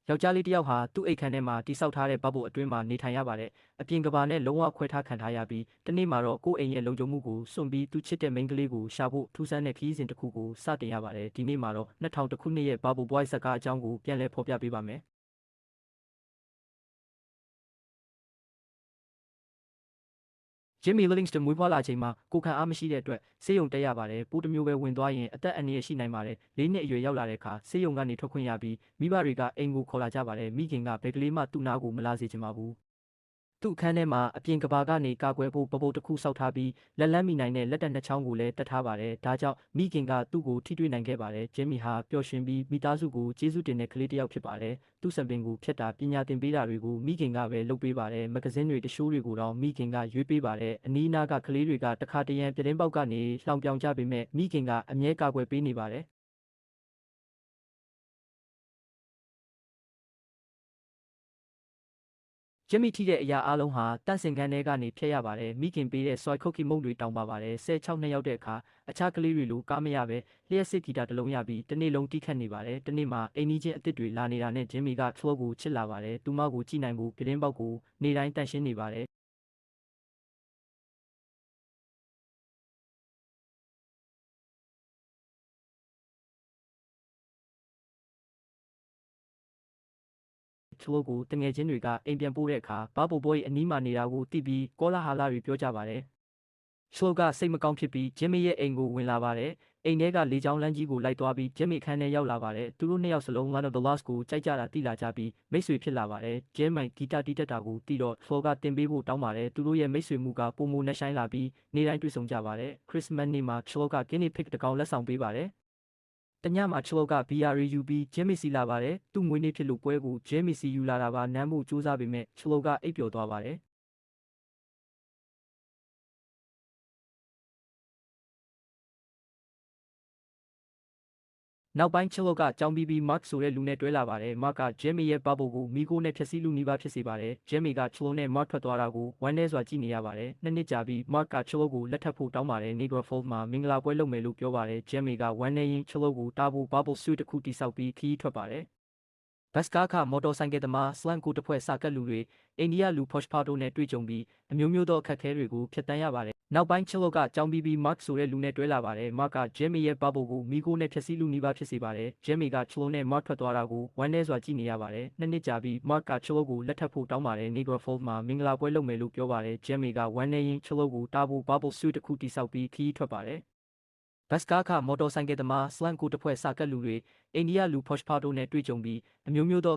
ယောက်ျားလေးတစ်ယောက်ဟာသူ့အိတ်ခမ်းထဲမှာတိဆောက်ထားတဲ့ဘဘိုအတွင်းမှာနေထိုင်ရပါတယ်။အပြင်ကဘာနဲ့လုံးဝခွဲထားခံထားရပြီးတနေ့မှာတော့ကိုယ့်အိမ်ရဲ့လုံခြုံမှုကိုစွန့်ပြီးသူချစ်တဲ့မိန်းကလေးကိုရှာဖို့ထူးဆန်းတဲ့ခရီးစဉ်တစ်ခုကိုစတင်ရပါတယ်။ဒီနေ့မှာတော့2000ခုနှစ်ရဲ့ဘဘိုဘွိုင်းဇက်ကားအကြောင်းကိုပြန်လည်ဖော်ပြပေးပါမယ်။ Jimmy Livingston မွေးဖွားလာချိန်မှာကိုယ်ခံအားမရှိတဲ့အတွက်ဆေးရုံတက်ရပါတယ်။ပိုးတစ်မျိုးပဲဝင်သွားရင်အသက်အန္တရာယ်ရှိနိုင်ပါတယ်။၄နှစ်အရွယ်ရောက်လာတဲ့အခါဆေးရုံကနေထွက်ခွင့်ရပြီးမိဘတွေကအိမ်ကိုခေါ်လာကြပါတယ်။မိခင်ကဘယ်ကလေးမှသူ့နားကိုမလာစေချင်ပါဘူး။သူ့အခန်းထဲမှာအပြင်ကဘာကနေကာကွယ်ဖို့ဘဘိုတစ်ခုဆောက်ထားပြီးလက်လန်းမိနိုင်တဲ့လက်တက်နှစ်ချောင်းကိုလည်းတက်ထားပါတယ်။ဒါကြောင့်မိခင်ကသူ့ကိုထိတွေ့နိုင်ခဲ့ပါတယ်။ Jimmy ဟာပျော်ရွှင်ပြီးမိသားစုကိုကျေးဇူးတင်တဲ့ကလေးတစ်ယောက်ဖြစ်ပါတယ်။သူ့စံပင်ကိုဖျက်တာပညာသင်ပေးတာတွေကိုမိခင်ကပဲလုပ်ပေးပါတယ်။မဂဇင်းတွေတရှိုးတွေကိုတော့မိခင်ကရွေးပေးပါတယ်။အနီးအနားကကလေးတွေကတခါတရံပြတင်းပေါက်ကနေလှောင်ပြောင်ကြပေမဲ့မိခင်ကအမြဲကာကွယ်ပေးနေပါတယ်။ Jimmy ထိတဲ့အရာအလုံးဟာတန့်စင်ခန်းထဲကနေဖျက်ရပါတယ်။မိခင်ပေးတဲ့ soy cookie မုန့်တွေတောင်ပါပါတယ်။16နှစ်ရောက်တဲ့အခါအခြားကလေးတွေလိုကားမရပဲလျှက်စစ်ဂီတာတစ်လုံးရပြီးတစ်နေ့လုံးတီးခတ်နေပါတယ်။တစ်နေ့မှာအိမ်နီးချင်းအသစ်တွေလာနေတာနဲ့ Jimmy က Chloe ကိုချစ်လာပါတယ်။သူမကိုကြည့်နိုင်ဖို့ပြတင်းပေါက်ကိုနေ့တိုင်းတန့်ရှင်းနေပါတယ်။ Chloe ကိုတငယ်ချင်းတွေကအိမ်ပြန်ပို့တဲ့အခါဘဘိုဘွိုးအနီးမှာနေတာကိုသိပြီးကောလာဟာလတွေပြောကြပါတယ်။ Chloe ကစိတ်မကောင်းဖြစ်ပြီး Jimmy ရဲ့အိမ်ကိုဝင်လာပါတယ်။အိမ်ထဲကလေကြောင်းလမ်းကြီးကိုလိုက်သွားပြီး Jimmy အခန်းထဲရောက်လာပါတယ်။သူတို့နှစ်ယောက်စလုံး Land of the Lost ကိုကြိုက်ကြတာသိလာကြပြီးမိတ်ဆွေဖြစ်လာပါတယ်။ Jimmy ဂီတတီးတတ်တာကိုသိတော့ Chloe ကသင်ပေးဖို့တောင်းပါတယ်။သူတို့ရဲ့မိတ်ဆွေမှုကပိုမိုနက်ရှိုင်းလာပြီးနေ့တိုင်းတွေ့ဆုံကြပါတယ်။ Christmas နေ့မှာ Chloe က Guinea Pig တစ်ကောင်လက်ဆောင်ပေးပါတယ်။တညမှာ Chloe က BR ယူပြီး Jimmy စီလာပါတယ်။သူ့မွေးနေ့ဖြစ်လို့ပွဲကို Jimmy စီယူလာတာပါနမ်းဖို့ကြိုးစားပေမဲ့ Chloe ကအိပ်ပျော်သွားပါတယ်။နောက်ပိုင်း Chloe ကကျောင်းပြီး Mark ဆိုတဲ့လူနဲ့တွဲလာပါတယ်။ Mark က Jimmy ရဲ့ဘဘိုကိုမီးခိုးနဲ့ဖျက်ဆီးလုနီးပါးဖြစ်စေပါတယ်။ Jimmy က Chloe နဲ့ Mark ထွက်သွားတာကိုဝမ်းနည်းစွာကြည့်နေရပါတယ်။2နှစ်ကြာပြီး Mark က Chloe ကိုလက်ထပ်ဖို့တောင်းပါတယ်။ Niagara Falls မှာမင်္ဂလာပွဲလုပ်မယ်လို့ပြောပါတယ်။ Jimmy ကဝမ်းနည်းရင်း Chloe ကိုတားဖို့ bubble suit တစ်ခုတည်ဆောက်ပြီးခရီးထွက်ပါတယ်။ ဘတ်စကားခမော်တော်ဆိုင်ကယ်သမား Slant ကိုတစ်ဖွဲ့စာကတ်လူတွေအိန္ဒိယလူ Pushpa တို့နဲ့တွေ့ကြုံပြီးအမျိုးမျိုးသောအခက်အခဲတွေကိုဖြတ်သန်းရပါတယ်။နောက်ပိုင်း Chloe ကကျောင်းပြီး Mark ဆိုတဲ့လူနဲ့တွဲလာပါတယ်။ Mark က Jimmy ရဲ့ဘဘိုကိုမီးခိုးနဲ့ဖျက်ဆီးလုနီးပါးဖြစ်စေပါတယ်။ Jimmy က Chloe နဲ့ Mark ထွက်သွားတာကိုဝမ်းနည်းစွာကြည့်နေရပါတယ်။2နှစ်ကြာပြီး Mark က Chloe ကိုလက်ထပ်ဖို့တောင်းပါတယ်။ Niagara Falls မှာမင်္ဂလာပွဲလုပ်မယ်လို့ပြောပါတယ်။ Jimmy ကဝမ်းနည်းရင်း Chloe ကိုတားဖို့ bubble suit တစ်ခုတည်ဆောက်ပြီးခရီးထွက်ပါတယ်။ဘတ်စကားခမော်တော်ဆိုင်ကယ်သမား Slant ကိုတစ်ဖွဲ့စာကတ်လူတွေအိန္ဒိယလူ Pushpa တို့နဲ့တွေ့ကြုံပြီးအမျိုးမျိုးသော